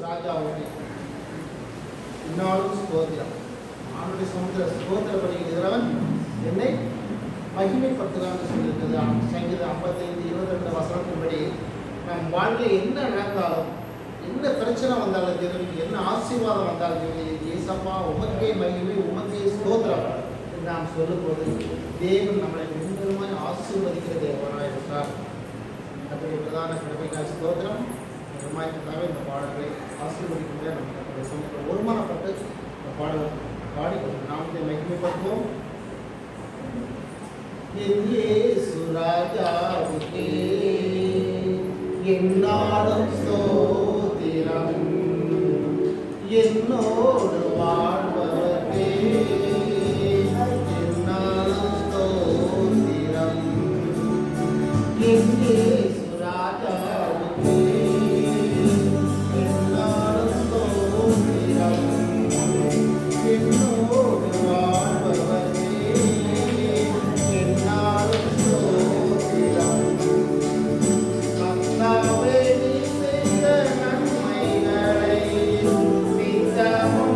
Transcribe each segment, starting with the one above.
ராஜாவுடைய இன்னாலும் ஸ்தோத்திரம். ஆண்டுடைய சமுத்திர ஸ்தோத்திரப்படுகிறவன் என்னை மகிமைப்படுத்துகிறான்னு சொல்லியிருக்கிறது. சங்கீதம் 55:22 வசனத்தின்படி நம் வாழ்க்கையில் என்ன நடந்தாலும், என்ன பிரச்சனை வந்தாலும் தேவனுக்கு, என்ன ஆசீர்வாதம் வந்தாலும் தேவனுக்கு, ஏசப்பா உமக்கே மகிமை, உமக்கே ஸ்தோத்திரம் என்று நாம் சொல்லும்போது தேவன் நம்மளை முன்னுரிமாய் ஆசீர்வதிக்கிற தேவனாக இருக்கிறார். நம்முடைய பிரதான கிருபைக்காக ஸ்தோத்திரம். நிர்மாயத்துக்காக இந்த பாடல்களை ஆசீர்வதிக்கின்ற நம்முடைய சமூகத்தில் ஒருமானப்பட்டு இந்த பாடலை பாடி நாமத்தை மகிமைப்படுத்துவோம். என் இயேசு ராஜாவுக்கே என்னாலும் ஸ்தோத்திரம், என்னோடு வாழ்பவர்க்கே என்னாலும் ஸ்தோத்திரம். என் இயேசு ராஜாவுக்கே என்னாலும் ஸ்தோத்திரம், என்னோடு வாழ்பவர்க்கே என்னாலும் ஸ்தோத்திரம். கர்த்தாவே நீர் செய்த நன்மைகளை நித்தமும்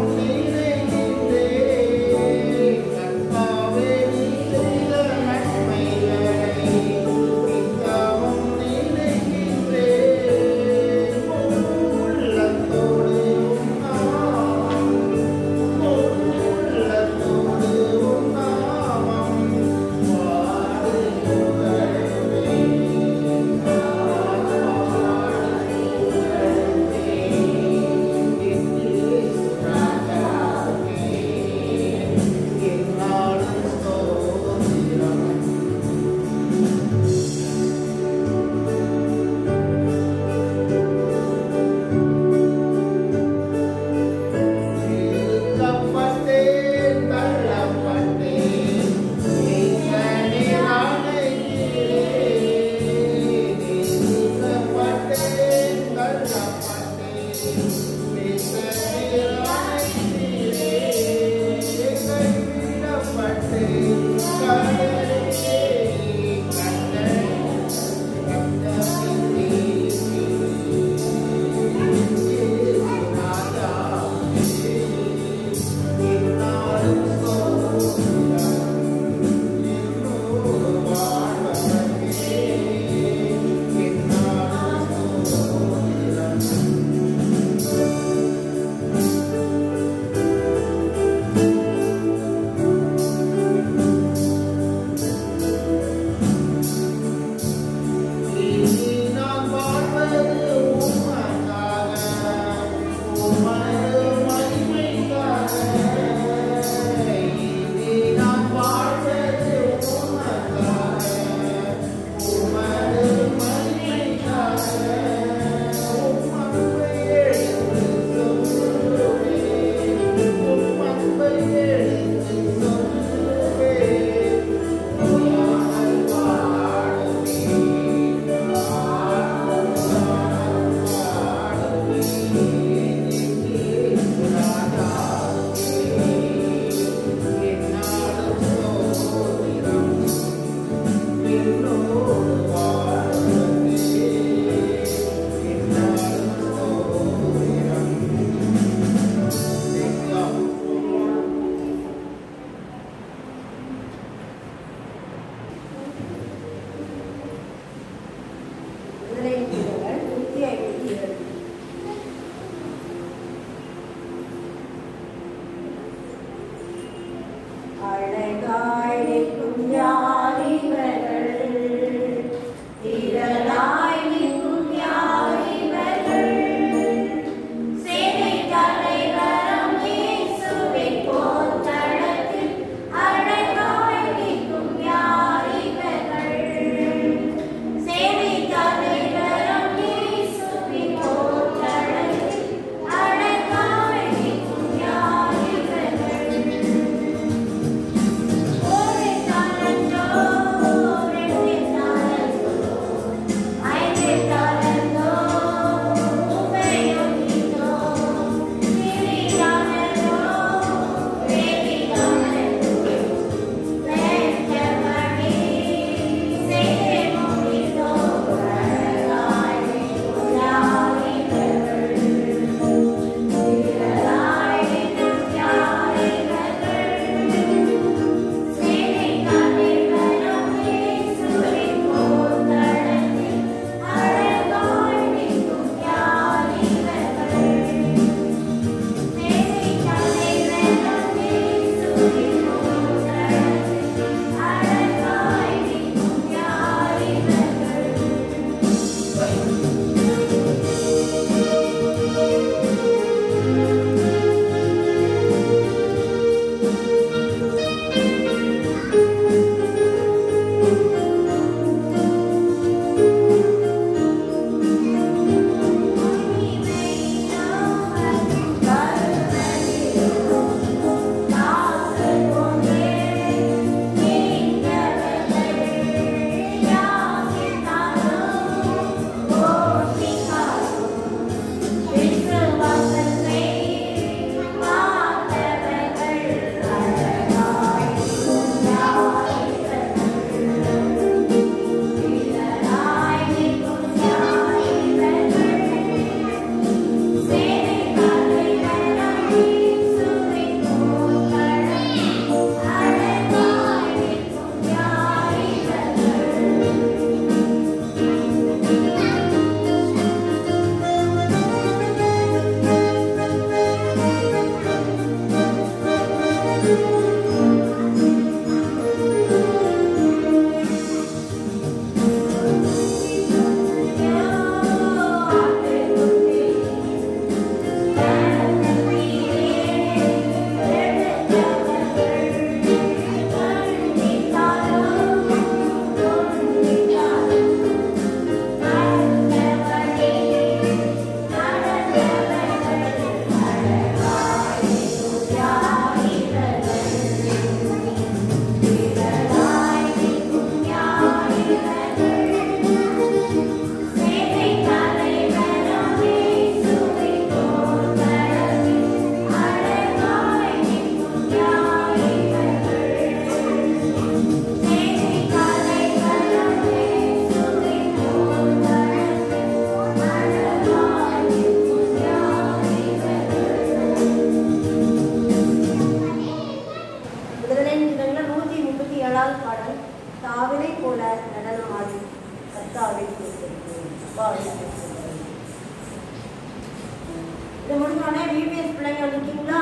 இது முடிஞ்சோடனே விபிஎஸ் பிள்ளைங்க வந்துருக்கீங்களா?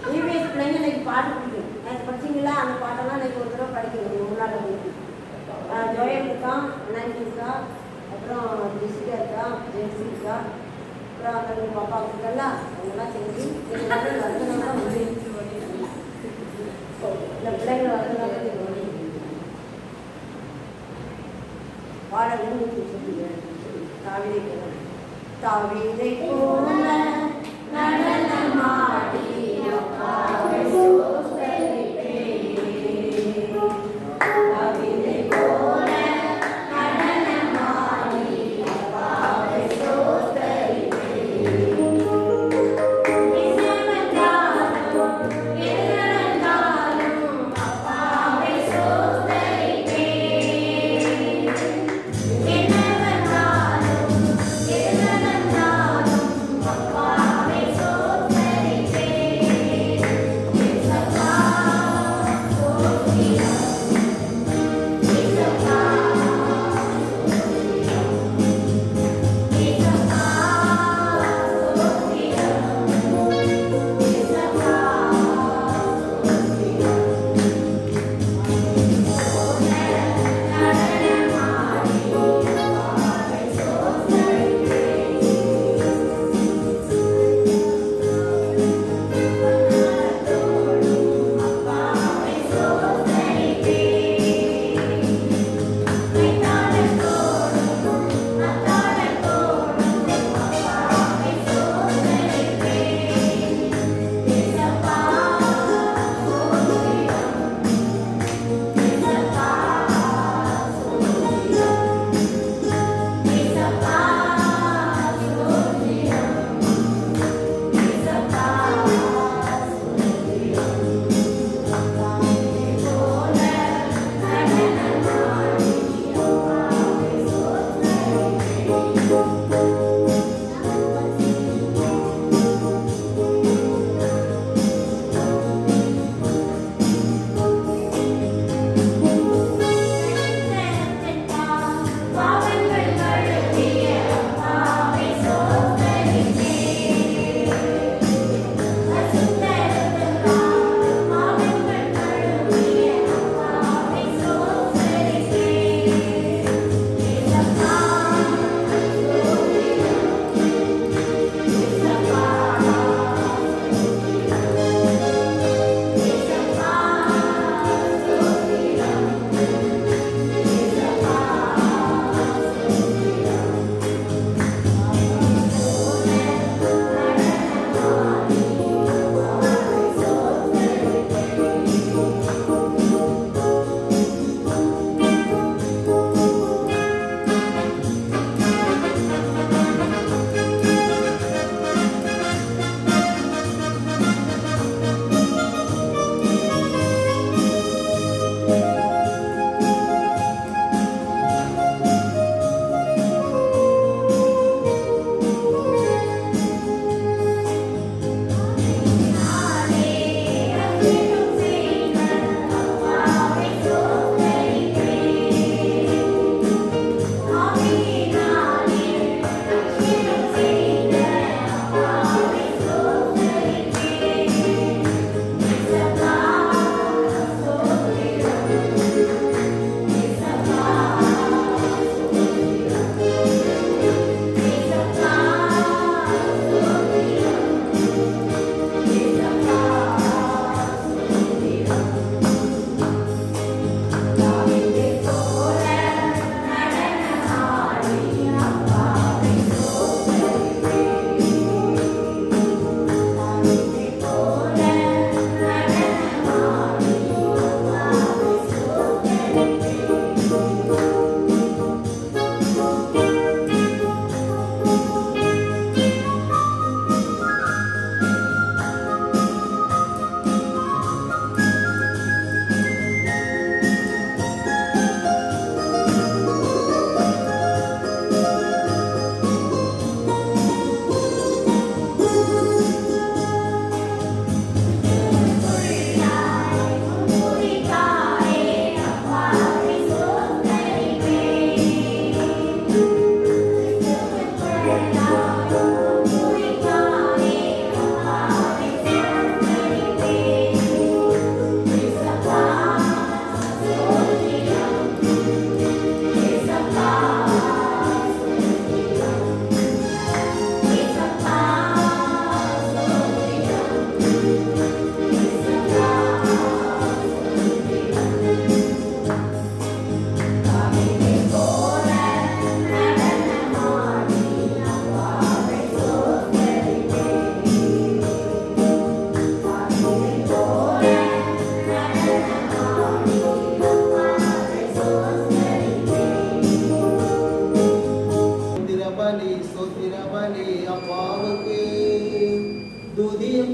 விபிஎஸ் பிள்ளைங்க இன்னைக்கு பாட்டு பிடிக்கும். நேற்று படிச்சிங்களா? அந்த பாட்டெல்லாம் இன்னைக்கு ஒரு தடவை படிக்கணும். முன்னாடி ஜோயல் இருக்கா, நைன்டி இருக்கா, அப்புறம் ஜெசிகா இருக்கா, ஜென்சி இருக்கா, அப்புறம் அந்த பாப்பா இருக்காங்களா, அவங்கெல்லாம் செஞ்சு வருதுனால வந்து இந்த பிள்ளைங்களை வருதுனால பாடலும் சொல்லுங்க. தாவீதை போல நடனமாடி அப்பாவை ஸ்தோத்திரிப்பேன். தாவீதை போல நடனமாடி அப்பாவை ஸ்தோத்திரிப்பேன். என்ன வந்தாலும் எது நடந்தாலும் அப்பாவை ஸ்தோத்திரிப்பேன். என்ன வந்தாலும் எது நடந்தாலும் அப்பாவை ஸ்தோத்திரிப்பேன்.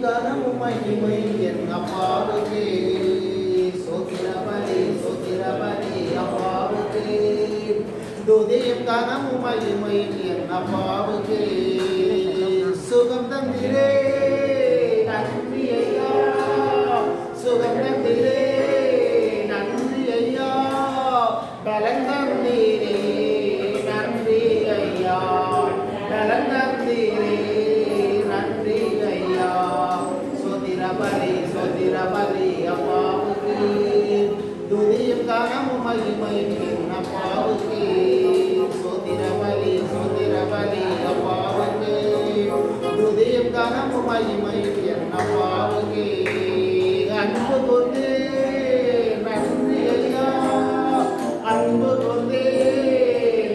கனமும் மகிமை என் அப்பாவுக்கே. சோத்திரபலி அப்பாவுக்கே. துதியும் கனமும் மகிமை என் அப்பாவுக்கே. சுகம் தந்திரே நன்றி ஐயா. சுகம் தந்திரே நன்றி ஐயா. பலன் தந்தீரே நன்றி ஐயா. பலன் தந்தீரே நன்றி ஐயா. சோத்திரபலி அப்பாவுக்கே. துதியும் கனமும் மகிமை என் அப்பாவுக்கே. சோத்திரபலி அப்பாவுக்கே. துதியும் கனமும் மகிமை என் அப்பாவுக்கே. அன்பு கொண்டே நன்றி ஐயா. அன்பு கொண்டே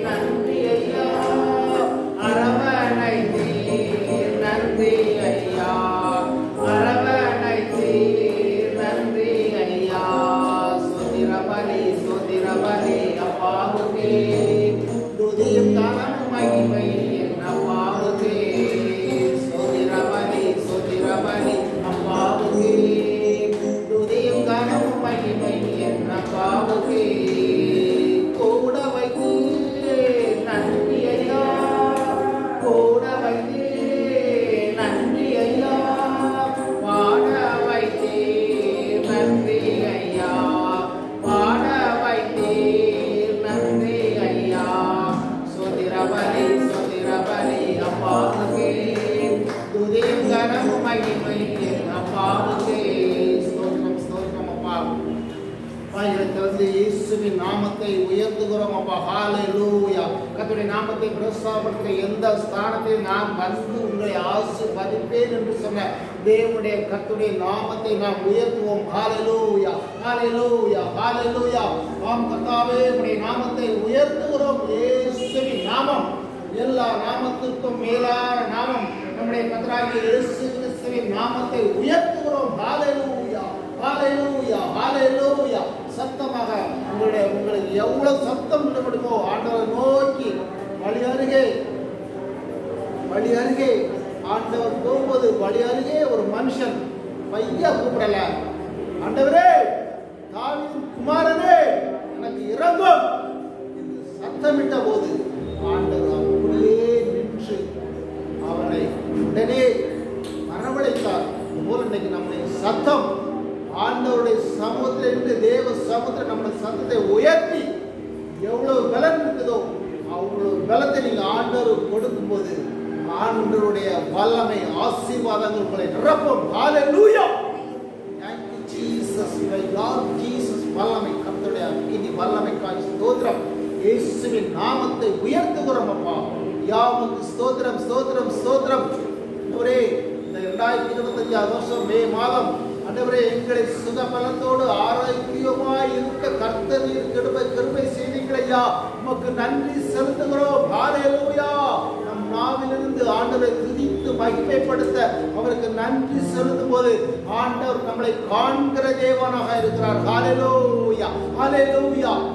நன்றி ஐயா. அரவணைத்தீர் நன்றி ஐயா. அரவணைத்தீர் நன்றி ஐயா. சோத்திரபலி அப்பாவுக்கே. துதியும் கனமும் மகிமை என் அப்பாவுக்கே. சோத்திரபலி அப்பாவுக்கே. துதியும் கனமும் மகிமை என் அப்பாவுக்கே. கூட வைத்தே நன்றி ஐயா. கூட வைத்தே நன்றி ஐயா. பாட வைத்தே நன்றி ஐயா. பாட வைத்தே நன்றி ஐயா. சோத்திரபலி அப்பாவுக்கே. துதியும் கனமும் மகிமை என் அப்பாவுக்கே. ஸ்தோத்திரம் அப்பா. பாயிரத்திலிருந்து இயேசுவின் நாமத்தை உயர்த்துகிறோம் அப்பா. ஹல்லேலூயா. கர்த்தருடைய நாமத்தை பிரஸ்தாபப்படுத்த எந்த ஸ்தானத்தில் நான் வந்து உங்களை ஆசீர்வதிப்பேன் என்று சொன்ன தேவனுடைய கர்த்தருடைய நாமத்தை நாம் உயர்த்துவோம். ஹல்லேலூயா. ஆம் கர்த்தாவே, உம்முடைய நாமத்தை உயர்த்துகிறோம். இயேசுவின் நாமம் எல்லா நாமத்திற்கும் மேலான நாமம். நம்முடைய கர்த்தராகிய இயேசு கிறிஸ்துவின் நாமத்தை உயர்த்துகிறோம். ஹல்லேலூயா. சத்தமாக உங்களுக்கு எவ்வளவு சத்தம் விடுமோ ஆண்டவரை நோக்கி வழி அருகே ஆண்டவர் போகும்போது வழி அருகே ஒரு மனுஷன் பையா கூப்பிடல. ஆண்டவரே, தாவீதின் குமாரனே, எனக்கு இரங்கும் என்று சத்தமிட்ட போது ஆண்டவர் அப்படியே நின்று அவனை உடனே வரவழைத்தார். அதுபோல் இன்னைக்கு நம்முடைய சத்தம் ஆண்டவருடைய சமூகத்தில் இருந்து தேவ சமூகத்தில் நம்முடைய சத்தத்தை உயர்த்தி எவ்வளவு பலன் இருக்குதோ அவ்வளவு பலத்தை நீங்க ஆண்டவர் கொடுக்கும்போது ஆண்டவருடைய வல்லமை ஆசீர்வாதங்கள் உங்களை நிரப்பும். ஹல்லேலூயா. Thank you Jesus. My Lord Jesus. வல்லமை கர்த்தருடைய அக்கினி வல்லமைக்காய் ஸ்தோத்திரம். இயேசுவின் நாமத்தை உயர்த்துகிறோம் அப்பா. யாவுக்கு ஸ்தோத்திரம். ஒரே இந்த 2025 வருஷம் மே மாதம் ஆண்டவரே, எங்களை சுக பலத்தோடு ஆரோக்கியமாய் இருக்க கர்த்தர் கிருபை செய்தீங்களையா. உமக்கு நன்றி செலுத்துகிறோம். ஹல்லேலூயா. நம் நாவிலிருந்து ஆண்டவரை துதித்து மகிமைப்படுத்த அவருக்கு நன்றி செலுத்தும் போது ஆண்டவர் நம்மளை காண்கிற தேவனாக இருக்கிறார். ஹல்லேலூயா.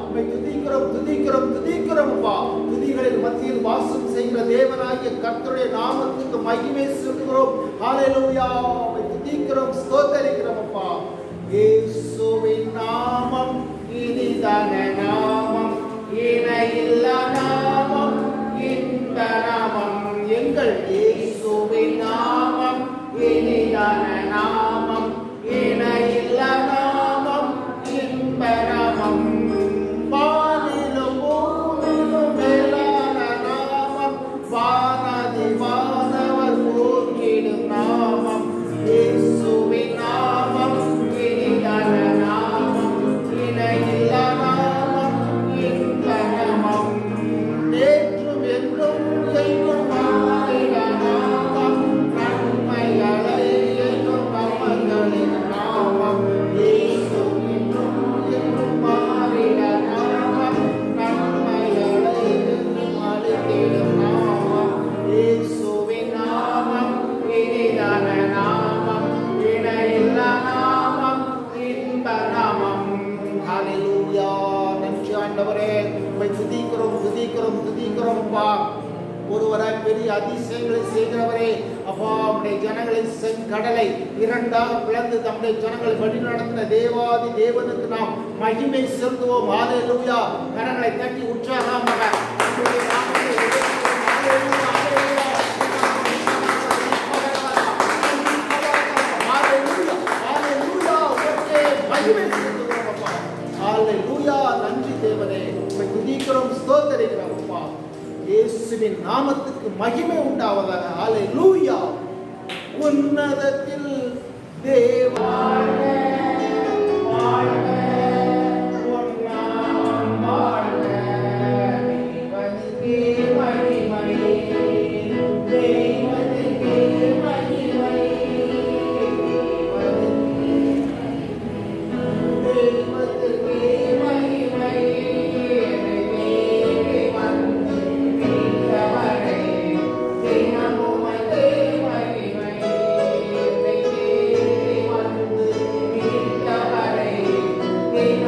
உம்மை துதிக்கிறோம் அப்பா. துதிகளின் மத்தியில் வாசம் செய்கிற தேவனாகிய கர்த்தருடைய நாமத்துக்கு மகிமை செலுத்துகிறோம். ஹல்லேலூயா. உம்மை துதிக்கிறோம், ஸ்தோத்திரிக்கிறோம் அப்பா. இயேசுவின் நாமம் இனிதான நாமம், இணையில்லா நாமம், இந்த நாமம் எங்கள் இயேசுவின் நாமம் இனிதான நாமம், இணையில்லா நாமம், இன்ப நாமம். வானிலும் பூமியிலும் மேலான நாமம், வானதி வானவர் போற்றிடும் நாமம், இயேசுவின் நாமம் இனிதான நாமம், இணையில்லா நாமம், இன்ப நாமம். நேற்றும் என்றும் எங்கும் மாறிட நாமம், நன்மைகளை எங்கும் ஒருவராய் பெரிய அதிசயங்களை செய்கிறவரே அப்பா, உம்முடைய ஜனங்களை செங்கடலை இரண்டாக பிளந்து தம்முடைய ஜனங்களை வழி நடத்தின தேவாதி தேவனுக்கு நாம் மகிமை செலுத்துவோம். ஹல்லேலூயா. கரங்களை தட்டி உற்சாகமாக உம்முடைய நாமத்தை உயர்த்துவோம். ஹல்லேலூயா, ஹல்லேலூயா. ஹல்லேலூயா, ஹல்லேலூயா. உமக்கே மகிமை செலுத்துவோம் அப்பா. ஹல்லேலூயா. நன்றி தேவனே, உம்மை துதிக்கிறோம், ஸ்தோத்திரிக்கிறோம் அப்பா. இயேசுவின் நாமத்துக்கு மகிமை உண்டாவதாக. ஹல்லேலூயா. உன்னதத்தில் தேவான வாழ்க, உன் நாமம் வாழ்க, தேவனுக்கே மகிமை, தேவனுக்கே மகிமை, தேவனுக்கே மகிமை. Amen.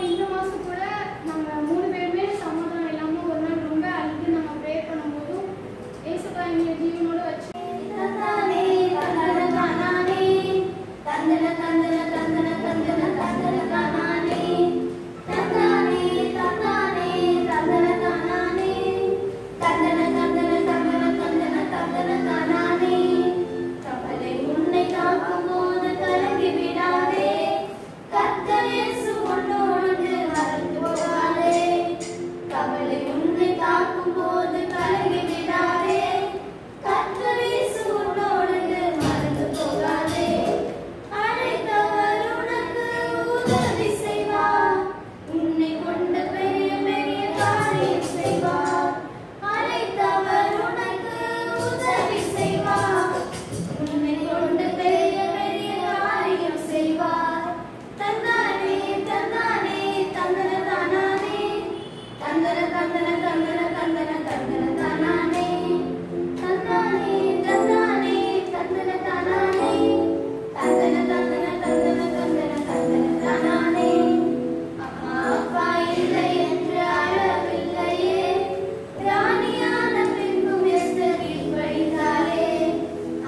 இந்த மாதம் கூட நம்ம 3 பேருமே சமாதானம் இல்லாமல் ஒரு நாள் ரொம்ப அழுது நம்ம ப்ரே பண்ணும்போதும் ஏசப்பா எங்களை ஜீவனோடு வச்சு தந்தானே தந்தன தானானே தந்தன தந்தன தந்தன தந்தன தந்தன தானானே தந்தானே தந்தானே தந்தன தானானே தந்தன தந்தன தந்தன தந்தன தந்தன தானானே கவலை உன்னை காக்கும் போது கலங்கி விடாதே கர்த்தர் இயேசு உன்னோடு மறந்து போகாதே கவலை உன்னை காக்கும் போது கலங்கி விடாதே கர்த்தர் இயேசு உன்னோடு மறந்து போகாதே அழைத்தவர் உனக்கு உதவி செய்வார் உன்னை கொண்டு பெரிய பெரிய காரியம் செய்வார் அழைத்தவர் உனக்கு உதவி செய்வார் உன்னை கொண்டு பெரிய பெரிய காரியம் செய்வார் தந்தானே தந்தானே தந்தன தானானே தந்தன தந்தன தந்தன தந்தன தந்தன தானானே தந்தானே தந்தானே தந்தன தானானே தந்தன தந்தன தந்தன தந்தன தந்தன தானானே அம்மா அப்பா இல்லை என்று அழவில்லையே ராணியான பின்பும் எஸ்தரில் படித்தாரே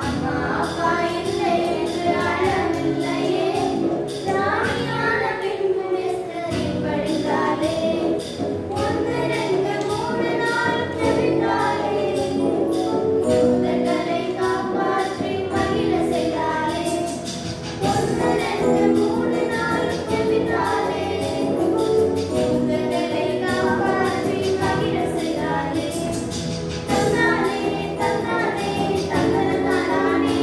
அம்மா அப்பா இல்லை என்று அழவில்லையே ராணியான பின்பும் எஸ்தரில் படித்தாரே 1 2 3 4 ஜெபித்தாரே யூதர்களை காப்பாற்றி மகிழ செய்தாரே 1 2 3 4 ஜெபித்தாரே யூதர்களை காப்பாற்றி மகிழ செய்தாரே தந்தானே தந்தானே தந்தன தானானே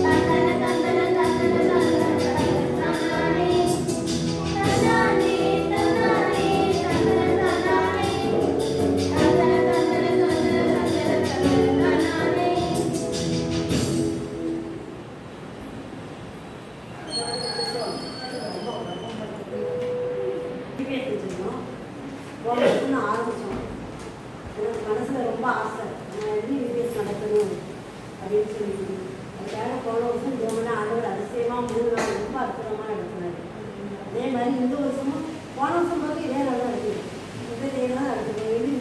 தந்தன தந்தன தந்தன தந்தன தானானே தந்தானே தந்தானே தந்தன தானானே தந்தன தந்தன தந்தன தந்தன தானானே ஆரம்பிச்சோம். எனக்கு மனசுல ரொம்ப ஆசை, நான் எப்படி விபிஎஸ் நடத்தணும் அப்படின்னு சொல்லி. அதுக்காக போன வருஷம் ஜெர்மனா ஆண்டவர் அதிசயமா 3 நாள் ரொம்ப அற்புதமா நடத்தினாரு. அதே மாதிரி இந்த வருஷமும் போன வருஷம் பார்த்து இதே நல்லா இருக்குது, இதே தான் நடக்குது, எழுதி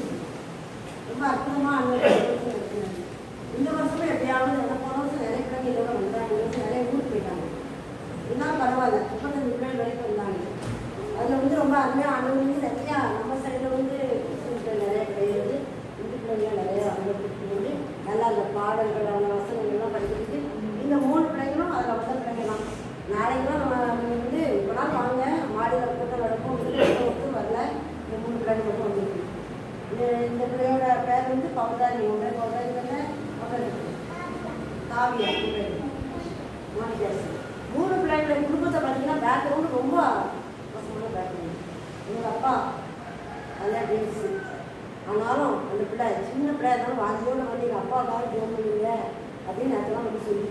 ரொம்ப அற்புதமா ஆண்டவர் நடத்தினாரு. இந்த வருஷமும் எப்படியாவது போன வருஷம் நிறைய பிள்ளைங்க இதோட வந்தாங்க, இந்த வருஷம் நிறைய ஊருக்கு போயிட்டாங்க. இருந்தாலும் பரவாயில்ல, 35 பேர் வரைக்கும் வந்தாங்க. அதில் வந்து ரொம்ப அருமையாக ஆண்டவர் வந்து நிறையா நம்ம சைடில் வந்து கிறிஸ்துவர்கள் நிறைய கிடையாது, இந்து பிள்ளைங்க நிறைய அனுபவிச்சுட்டு வந்து நல்லா அந்த பாடல்கள் அந்த வசனங்கள்லாம் படிச்சுட்டு இந்த 3 பிள்ளைங்களும் அதில் வந்த பிள்ளைங்கலாம். நாளைக்கெல்லாம் நம்ம வந்து இப்போ நாள் வாங்க மாடியில் கூட்டம் நடக்கும், வந்து வரல, இந்த 3 பிள்ளைங்க மட்டும் வந்துருக்கு. இந்த பிள்ளையோட பேர் வந்து பவதாரி, உடைய பவதாரி பண்ண மகள் காவியா மாணிக்காசு. 3 பிள்ளைங்களோட குடும்பத்தை பார்த்தீங்கன்னா பேக்ரவுண்டு ரொம்ப மோசமான பேக்ரவுண்டு. எங்கள் அப்பா அதெல்லாம் டேன்ஸு, ஆனாலும் அந்த பிள்ளை சின்ன பிள்ளை இருந்தாலும் வாங்கியோட வந்து எங்கள் அப்பாவுக்காக ஜோம் பண்ணுவீங்க அப்படின்னு அதெல்லாம் வந்து சொல்லி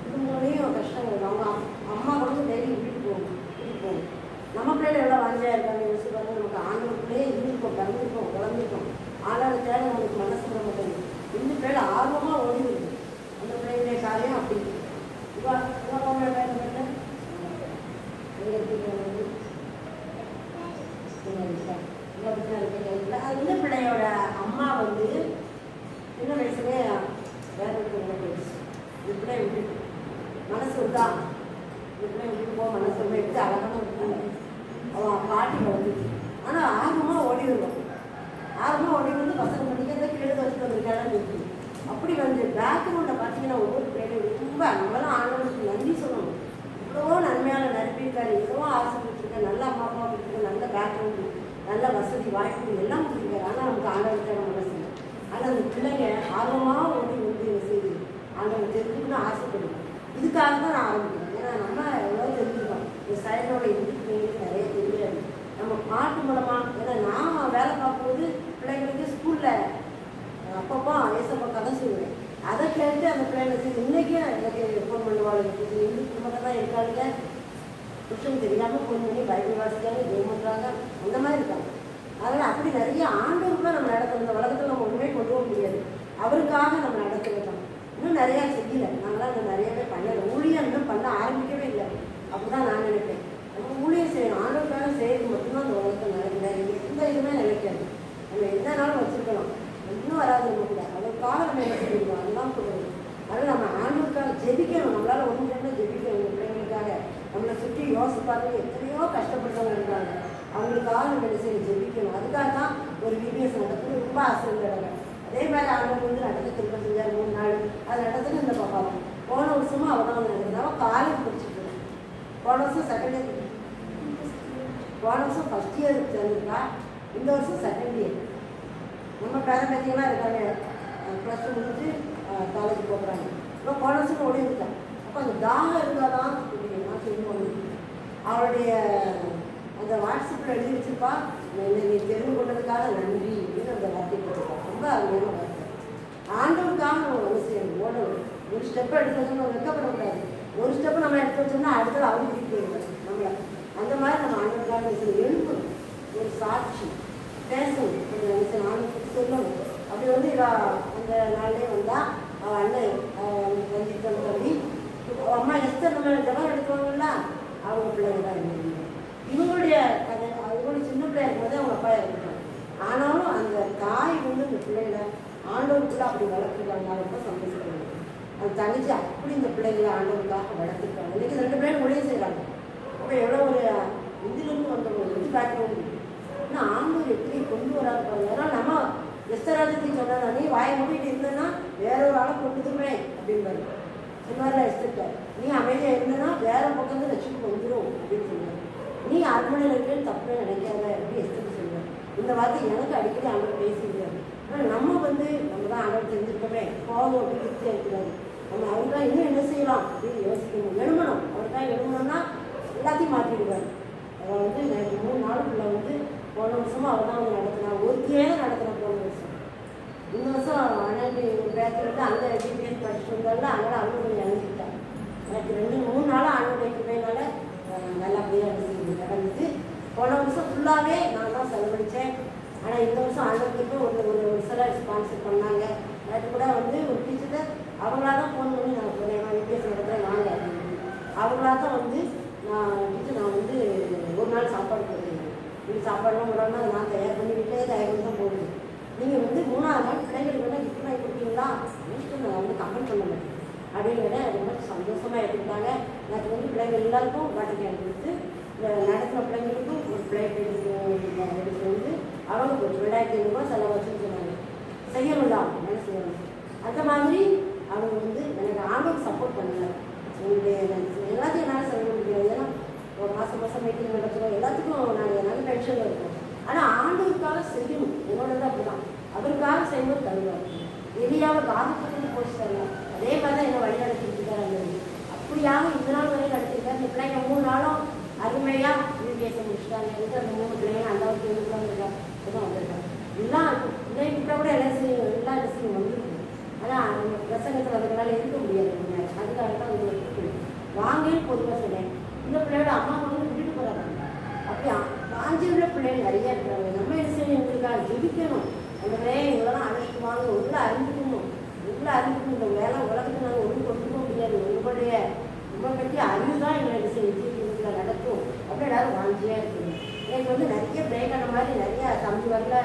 குடும்பங்களையும் கஷ்டம் இருக்கும். அவங்க அம்மா கூட டெய்லி வீட்டுக்கு போகணும். நம்ம பிள்ளைகள் எவ்வளோ வாஞ்சியாக இருக்காங்க யோசிச்சு பாருங்க. நமக்கு ஆண்டவருக்குள்ளேயே இருந்திருக்கோம், பிறந்திருக்கோம், குழந்திருக்கோம், ஆளாட தேவை நமக்கு மனசு விட மாட்டேங்குது. இந்த பிள்ளை ஆர்வமாக ஓடிடுது. அந்த பிள்ளைங்களுடைய காரியம் அப்படி இப்போ இந்த பிள்ளையோட அம்மா வந்து சின்ன வயசுலேயே வேற போயிடுச்சு. இந்த பிள்ளை விட்டுட்டு மனசு விட்டா, இந்த பிள்ளை விட்டுட்டு போக மனசு ரொம்ப எடுத்து அழகான விட்டாங்க. அவன் பாட்டியில் வந்துச்சு. ஆனால் ஆர்வமாக ஓடி வருவான், ஆர்வமாக ஓடி வந்து பசங்க படிக்கிறத கீழே வச்சுட்டு வந்திருக்காங்கன்னு இருக்குது. அப்படி வந்து பேக்ரவுண்டில் பார்த்தீங்கன்னா ஒவ்வொரு பிள்ளைகளும் ரொம்ப நம்மளாம் ஆண்டவருக்கு நன்றி சொல்லணும். இவ்வளோ நன்மையான நடிப்பிருக்காரு, எவ்வளோ ஆசைப்பட்டுருக்காரு, நல்ல அம்மா அப்பா கொடுத்துருக்காரு, நல்ல பேக்ரவுண்டு, நல்ல வசதி வாய்ப்பு எல்லாம் கொடுத்துருக்காரு. ஆனால் நமக்கு ஆண்டவருக்கான மனசு. ஆனால் அந்த பிள்ளைங்க ஆர்வமாக ஓடி வந்து என்ன செய்யுது, ஆண்டவர் தெரிஞ்சுக்கணும்னு ஆசைப்படுது. இதுக்காக தான் நான் ஆரம்பிக்கிறேன். ஏன்னா நம்ம எவ்வளோ தெரிஞ்சுக்கோம், இந்த சைடோட எதுக்கு நிறைய தெரியாது. நம்ம பாட்டு மூலமாக, ஏன்னா நான் வேலை பார்க்கும்போது பிள்ளைங்களுக்கு ஸ்கூலில் அப்பப்போ ஏசப்பா கதை சொல்லுவேன். அதை கேட்டு அந்த பிள்ளைங்க இன்றைக்கும் எனக்கு ஃபோன் பண்ணுவாங்க. இந்து குடும்பத்தில் தான் இருக்காங்க, புருஷன் தெரியாமல் ஃபோன் பண்ணி பைபிள் வாசிக்காங்க, ஜெயம் பண்ணுறாங்க, அந்த மாதிரி இருக்காங்க. அதனால் அப்படி நிறைய ஆண்டவருக்குள்ள நம்ம நடக்கணும். இந்த உலகத்தில் நம்ம ஒன்றுமே கொண்டு போக முடியாது, அவருக்காக நம்ம நடத்துகிறோம். இன்னும் நிறையா செய்யலை, நாங்களாம் இன்னும் நிறையவே பண்ணலை, ஊழியம் இன்னும் பண்ண ஆரம்பிக்கவே இல்லை. அப்படி தான் நான் நினைப்பேன். நம்ம ஊழியம் செய்யணும், ஆண்டவருக்காக செய்யணும். கஷ்டப்படுறவங்க இருக்காங்க. அவங்களுக்காக நம்ம என்ன செய்யணும், ஜெபிக்கணும். அதுக்காக தான் ஒரு விபிஎஸ் நடத்துறது ரொம்ப ஆசை இருக்கிறாங்க. அதே மாதிரி அவங்க வந்து நடத்த திரும்ப செஞ்சார் 3 நாள். அது நடத்துன்னு இந்த பாப்பாவும் போன வருஷமும் அவள் தான் வந்து நடக்குது. அவள் காலேஜ் படிச்சுட்டு இருக்கா. போன வருஷம் செகண்ட் இயர், போன வருஷம் ஃபஸ்ட் இயர் சேர்ந்துருக்கா. இந்த வருஷம் செகண்ட் இயர். நம்ம பேரம்பேத்தியெல்லாம் இருக்காங்க, +2 முடிஞ்சு காலேஜ் போகிறாங்க. இப்போ போன வருஷம் ஓடி இருக்கான். அப்போ அந்த தாகம் இருந்தால் தான் நான் சொல்லுவேன். அவளுடைய அந்த வாட்ஸ்அப்பில் எழுதி வச்சுருப்பா, நீ தெரிந்து கொண்டதுக்காக நன்றி அப்படின்னு அந்த வார்த்தை போட்டிருப்பா. ரொம்ப அருமையான வார்த்தை. ஆண்டவருக்காக நம்ம வந்து செய்யணும். ஓடணும். ஒரு ஸ்டெப்பை எடுத்து வச்சோம்னா வெக்கப்படக்கூடாது. ஒரு ஸ்டெப்பை நம்ம எடுத்து வச்சோம்னா அடுத்தது அவங்க வீட்டு போயிடுவோம் நம்மளை. அந்த மாதிரி நம்ம ஆண்டவருக்காக எழுப்பணும். ஒரு சாட்சி பேசணும். கொஞ்சம் ஆண்டவருக்கு சொல்லணும். அப்படி வந்து அந்த நாள்லேயே வந்தால் அவள் அண்ணன் ரஞ்சித் தம்பி அவள் அம்மா எஸ்தர் நம்ம ஜபம் எடுத்துவாங்கல்ல, அவங்க பிள்ளைங்க தான் இருந்தாங்க. இவங்களுடைய அவங்களுடைய சின்ன பிள்ளையா இருக்கும்போதே அவங்க அப்பா இருக்காங்க. ஆனாலும் அந்த தாய் வந்து இந்த பிள்ளைகளை ஆண்டவருக்குள்ள அப்படி வளர்த்துருக்காங்க. ரொம்ப சந்தோஷப்படுறாங்க. அந்த தங்கச்சி அப்படி இந்த பிள்ளைகளை ஆண்டவருக்காக வளர்த்துருக்காங்க. இன்னைக்கு 2 பேரும் உதவி செய்கிறாங்க. அப்போ எவ்வளோ ஒரு இதிலிருந்து வந்தவங்க எது பேக்ரவுண்ட் ஆனால் ஆண்டவர் எப்படி கொண்டு வராது பாருங்க. அதனால் நம்ம எஸ்தராஜத்தை சொன்னா, நீ வாயை மூடிட்டு இருந்தேன்னா வேற ஒரு ஆளை கொண்டுதுமே அப்படின்பாரு. சொன்னார்ல எஸ்தர்ட்ட, நீ அமைதியாக இருந்தேன்னா வேற பக்கம் வந்து லட்சுமி வந்துடும் அப்படின்னு சொல்லுவார். நீ அரண்மனையில் இருக்கேன்னு தப்புன்னு நினைக்காத அப்படின்னு எஸ்தர் சொல்லுவார். இந்த வார்த்தை எனக்கு அடிக்கடி ஆண்டவர் பேசியிருக்காரு. ஆனால் நம்ம தான் ஆண்டவர் தெரிஞ்சிருக்கவே கோபம் அப்படி திருப்தியாக இருக்கிறாரு. நம்ம அவருக்காக இன்னும் என்ன செய்யலாம் அப்படின்னு யோசிக்கணும். எழுமணும். அவருக்காக எழுமணும்னா எல்லாத்தையும் மாற்றிடுவார். அவள் வந்து எனக்கு 3 நாளுக்குள்ள போன வருஷமும் அவள் தான் நடத்தினா. ஒருத்தியே நடத்தினா போன வருஷம். இந்த வருஷம் அண்ணன் பேசுறது அங்கே டிபிஎஸ் படிச்சுட்டு வந்தாலும் அதனால் அவங்க கொஞ்சம் இறங்கிட்டாங்க. எனக்கு 2-3 நாளாக அண்ணனுடைய கிருபையினால நல்லபடியாக நடந்துச்சு. போன வருஷம் ஃபுல்லாகவே நான் தான் செலவழித்தேன். ஆனால் இந்த வருஷம் ஆண்டவருக்கு ஒரு சிலர் ஸ்பான்சர் பண்ணாங்க. நேற்று கூட ஒரு டீச்சர் அவங்களா தான் ஃபோன் பண்ணி நான் சொன்னேன், நான் டிபிஎஸ் நடத்துகிறேன் வாங்க அப்படின்னு. அவங்களா தான் நான் ஒரு நாள் சாப்பாடு போடுறேன். நீங்கள் சாப்பாடுலாம் விடாம நான் தயார் பண்ணி வீட்டிலே தயார் பண்ணி தான் போடுவேன். நீங்கள் 3ஆவது நாள் பிள்ளைங்களுக்கு வேணால் கிஃப்ட் வாங்கி கொடுத்தீங்களா நான் கமெண்ட் பண்ண மாட்டேன் அப்படின்னு ரொம்ப சந்தோஷமாக எடுத்துக்கிட்டாங்க. எனக்கு பிள்ளைங்கள் எல்லாருக்கும் வாட்டர் கேன் கொடுத்து நடத்தின பிள்ளைங்களுக்கும் ஒரு பிளேட் எடுத்து அவங்களுக்கு ஒரு 2500 ரூபா செலவாச்சுன்னு சொன்னாங்க. செய்யணும்ல என்ன செய்யணும். அந்த மாதிரி அவங்க எனக்கு ஆண்டவருக்கு சப்போர்ட் பண்ணல. உங்களுடைய எல்லாத்தையும் என்னால் செய்ய முடியாது. ஏன்னா ஒரு மாதம் மீட்டிங் நடத்துகிறோம், எல்லாத்துக்கும் நாங்கள் நல்ல டென்ஷனில் இருக்கோம். ஆனால் ஆண்டவருக்காக செய்யணும். என்னோடது அப்படிதான். அவருக்காக செய்யும்போது தருவார். எலியாவை காதுக்கு போச்சு தரலாம். அதே மாதிரி தான் என்ன வழி நடத்திருக்காரு. அப்படியாக இந்த நாள் வரை நடத்திருக்காரு. இந்த பிள்ளைங்க 3 நாளும் அருமையாக யூபிஎஸ் முடிச்சுட்டாங்க. அந்த 3 பிள்ளைங்க அந்தாவுக்கு இருக்காங்க வந்திருக்காங்க. எல்லாம் பிள்ளைங்க கூட எல்லா விஷயம் வந்துருக்கு. ஆனால் அவங்க பிரசங்கத்தில் அதுக்கனால இருக்க முடியாது. அதுக்காக தான் உங்களுக்கு வாங்கன்னு பொதுவாக சொன்னேன். இந்த பிள்ளையோட அம்மா விட்டுட்டு போகிறாங்க. அப்படியா வாஞ்சியுள்ள பிள்ளைங்க நிறைய இருக்கிறாங்க. நம்ம என்ன செய்யணும், எங்களுக்காக ஜெபிக்கணும். அந்த வேலையை இவங்களாம் அழைச்சிட்டு வாங்க, உள்ள அறிஞ்சிக்கணும். இந்த வேலை உலகத்துக்கு நாங்கள் ஒன்றும் கொண்டு போக முடியாது. உங்களை பற்றி அறிவு தான் எங்களை என்ன செய்ய ஜீவிதத்தில் நடக்கும். அப்படி எல்லாரும் வாஞ்சியாக இருக்கணும். எனக்கு நிறைய பிரேக் ஆன மாதிரி நிறைய தம்பி வரல,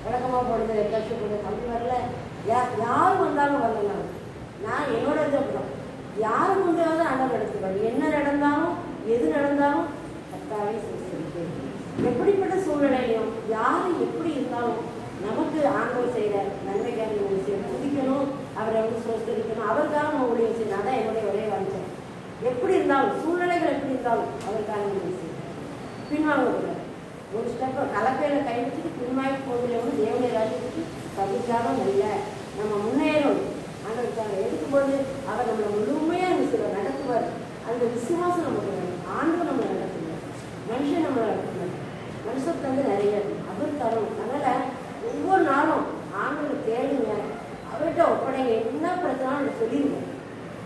வழக்கமாக போடுறது கஷ்டம் போடுறது தம்பி வரல. யார் வந்தாலும் வரலாம். நான் என்னோட இது அப்படிதான். யார் கொண்டாவது ஆண்டவர் நடத்துவார். என்ன நடந்தாலும் எது நடந்தாலும் கர்த்தாவே சொல்லிட்டு எப்படிப்பட்ட சூழ்நிலையும் யார் எப்படி இருந்தாலும் நமக்கு ஆண்டவர் செய்கிற நன்மைக்காக துதிக்கணும், அவரை சோஸ்தரிக்கணும், அவருக்காக நம்ம ஊழியம் செய்யணும். அதான் என்னுடைய ஒரே வாஞ்சம். எப்படி இருந்தாலும் சூழ்நிலைகள் எப்படி இருந்தாலும் அவருக்காக ஊழியம் செய்யணும். பின்வாங்கக்கூடாது. ஒரு ஸ்டெப் கலப்பையில் கை வச்சுட்டு பின்வாங்கி போகிறவங்க தேவனுடைய ராஜ்யத்துக்கு தகுதியாலும் இல்லை. நம்ம முன்னேறும். ஆண்டவருக்காக எடுக்கும்போது அவர் நம்மளை முழுமையாக நடத்துவார். அந்த விசுவாசம் நமக்கு வேணும். ஆண்டவர் நம்மளை நடத்துவார். மனுஷன் நம்மளை நடத்துவார். மனுஷத்துக்கு நிறைய அவர் தரும். அதனால் ஒவ்வொரு நாளும் ஆண்டவரை தேடுங்க, அவர்கிட்ட ஒப்படைங்க. என்ன பிரச்சனை சொல்லிடுங்க.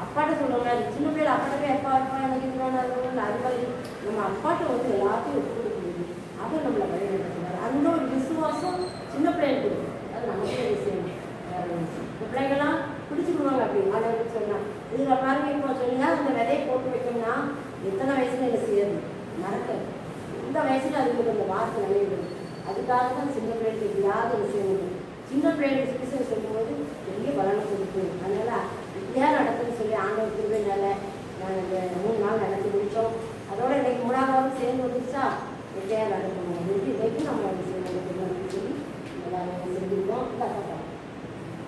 அப்பாட்ட சொல்லுவாங்க. சின்ன பிள்ளைகள் அப்பாட்ட போய் அப்பா எனக்கு அறிவாளி நம்ம அப்பாட்ட எல்லாத்தையும் ஒப்பு கொடுக்க முடியும். அவர் நம்மளை வழி நடத்துவார். அந்த ஒரு விசுவாசம் சின்ன பிள்ளைகளுக்கு இருக்கும். அது நமக்கே விஷயம். இந்த பிள்ளைங்கள்லாம் பிடிச்சிடுவாங்க. அப்படி ஆண்டவருக்கு சொன்னால் இதில் பாருங்க, இப்போ சொல்லுங்க அந்த விதையை போட்டு வைக்கணும்னா எத்தனை வயசுல என்ன செய்யறது நடக்காது. இந்த வயசுல அதுக்கு அந்த வார்த்தை நினைவு. அதுக்காக தான் சின்ன பிள்ளைகளுக்கு எப்படியாவது விஷயம் சின்ன பிள்ளைகளுக்கு சிகிச்சை சொல்லும்போது பெரிய பலனை கொடுக்கு. அதனால இப்படியா நடக்குதுன்னு சொல்லி ஆண்டவர் திருவிழால நாங்கள் இந்த 3 நாள் நடத்தி முடித்தோம். அதோட இன்னைக்கு 3வது சேர்ந்து வந்துச்சா எப்படியாவது நடக்கணும் இன்னைக்கு நம்ம செய்யணும் சொல்லி எல்லாரும் செஞ்சுருக்கோம். இல்லை பார்ப்போம்.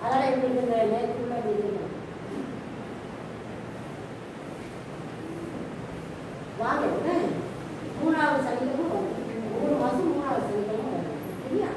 அதனால் எங்களுக்கு இந்த நேரத்துக்குள்ள இருக்கணும். வாங்க 3வது சனிக்கிழமை வரும். 3 மாதம் 3வது சனிக்கிழமை வரும். சரியா?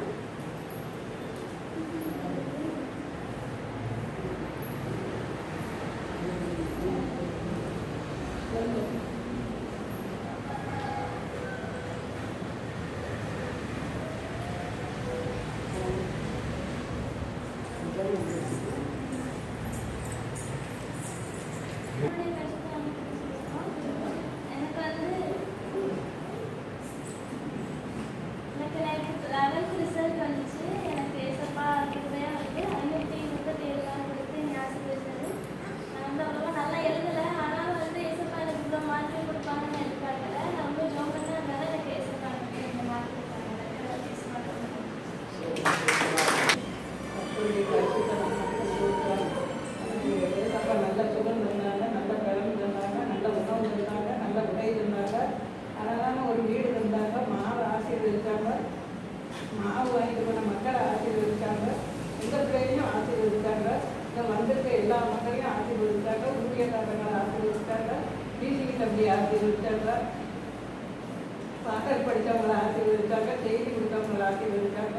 சாக்கர் படித்தவங்களை ஆசீர்வதிச்சாங்க, செய்தி கொடுத்தவங்களை ஆசீர்வதிச்சாங்க.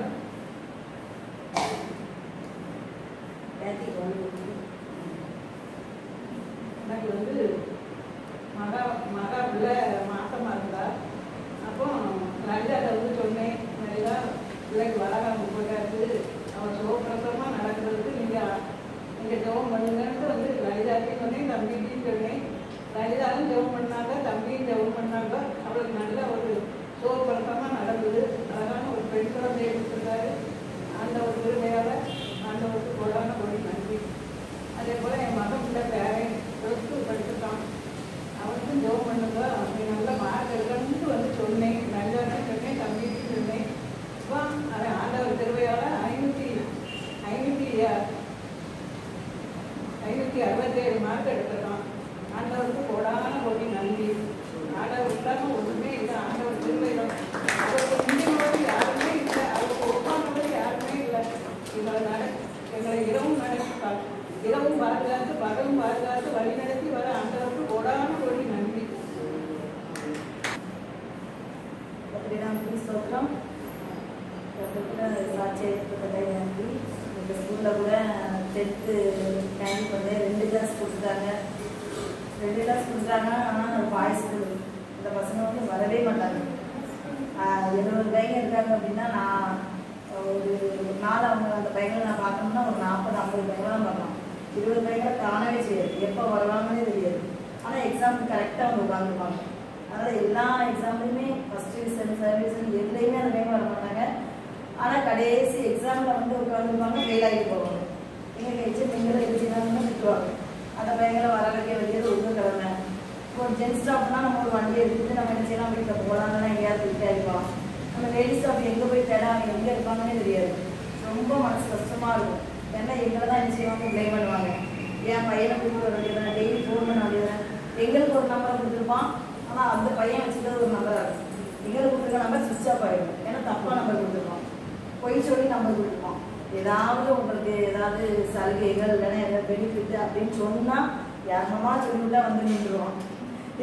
எனக்கு வந்து மகா பிள்ளை மாசமா இருந்தா. அப்போ லலிதாட்ட வந்து சொன்னேன், லலிதா பிள்ளைக்கு வளராம போயிடாது, அவன் சுகப்பிரசவமா நடக்கிறதுக்கு நீங்க ஜெபம் பண்ணுங்கன்னு வந்து லலிதாட்டையும் சொன்னேன், தம்பிகிட்டையும் சொன்னேன். லலிதாவும் ஜெபம் பண்ணாங்க, தம்பியும் ஜெபம் பண்ணாங்க. அவளுக்கு நல்ல ஒரு சுகப்பிரசவமா நடந்தது. அழகான ஒரு பெண் குழந்தையை கொடுத்துருக்காரு. அந்த ஒரு திருமையால ஆண்டவருக்கு கொடான கொடி நன்றி. அதே போல என் மகன் பிள்ளை பேரன் +2 படிச்சுட்டான். அவனுக்கும் ஜெபம் பண்ணுங்க, அப்படி நல்ல மார்க் எடுக்கணும்னு வந்து சொன்னேன். லலிதாட்டையும் சொன்னேன், தம்பிகிட்டையும் சொன்னேன். இப்போ அவன் ஆண்டவர் திருவையால 567 மார்க் எடுத்துட்டான். ஆண்டவருக்கு கொடான கொடி நன்றி. ஆண்டவர் இல்லாம ஒன்றுமே இல்லை. ஆண்டவர் திருவையிலும் அவருக்கு முன்னோடு யாருமே இல்லை, அவருக்கு ஒப்பானோடு யாருமே இல்லை. எங்களை இரவும் பாதுகாத்து பகலும் பாதுகாத்து வழி நடத்தி வர ஆண்டவருக்கு கொடான கொடி நன்றி. சொல்றோம் சாட்சியத்துக்கு நன்றி. இந்த ஸ்கூலில் கூட 10th டைம் வந்து 2 கிளாஸ் கொடுத்துட்டாங்க. 2 கிளாஸ் கொடுத்துட்டாங்க. ஆனால் ஒரு பாய்ஸ் ஸ்கூல் இந்த பசங்க வந்து வரவே மாட்டாங்க. 70 பையங்க இருக்காங்க அப்படின்னா நான் ஒரு 4 அவங்க அந்த பையங்களை நான் பார்க்கணும்னா ஒரு 40-50 பையங்களாம் பார்க்கலாம். 20 பையங்களை காணவே செய்யாது, எப்போ வருவாங்கன்னே தெரியாது. ஆனால் எக்ஸாமுக்கு கரெக்டாக அவங்க உட்காந்துருப்பாங்க. அதனால் எல்லா எக்ஸாம்லையுமே ஃபஸ்ட் டிவிஷன் சர்வீஸன் எதுலேயுமே அந்த பையன் வர மாட்டாங்க. ஆனால் கடைசி எக்ஸாமில் வந்து உட்காந்துருப்பாங்க, ஃபெயில் ஆகிட்டு போவாங்க. எங்கள் ஹெச்எம் எங்களை எழுதினாங்கன்னு திட்டுவாங்க. அந்த பையங்களை வர வைக்க வேண்டியது ஒன்றும் கிடமை. இப்போ ஜென்ஸ் ஸ்டாஃப்னா நம்ம ஒரு வண்டி எடுத்துட்டு நம்ம என்ன செய்யலாம், வீட்டில் போகலாம்னா எங்கேயாவது வீட்டாக இருப்பான். நம்ம லேடிஸ் ஸ்டாஃப் எங்கே போய் தேட அவங்க எங்கே இருப்பாங்கன்னே தெரியாது. ரொம்ப மனசு கஷ்டமாக இருக்கும். ஏன்னா எங்களை தான் என்ன செய்வாங்க, ப்ளே பண்ணுவாங்க. என் பையனை கூப்பிட்டு வர வேண்டியதானே, டெய்லி ஃபோன் பண்ண வேண்டியதானே. எங்களுக்கு ஒரு நம்பரை கொடுத்துருப்பான், ஆனால் அந்த பையன் வச்சுக்கிறது ஒரு நம்பராக இருக்கும். எங்களுக்கு கொடுத்துருக்க நம்பர் சுவிட்ச் ஆஃப் ஆகிடும். ஏன்னா தப்பாக நம்பர் கொடுத்துருப்பான், பொய் சொல்லி நம்பர் கொடுத்துருப்பான். ஏதாவது உங்களுக்கு ஏதாவது சலுகைகள் இல்லைன்னா ஏதாவது பெனிஃபிட் அப்படின்னு சொன்னால் யாருமா சொல்லிவிட்டா வந்து நின்றுடுவான்.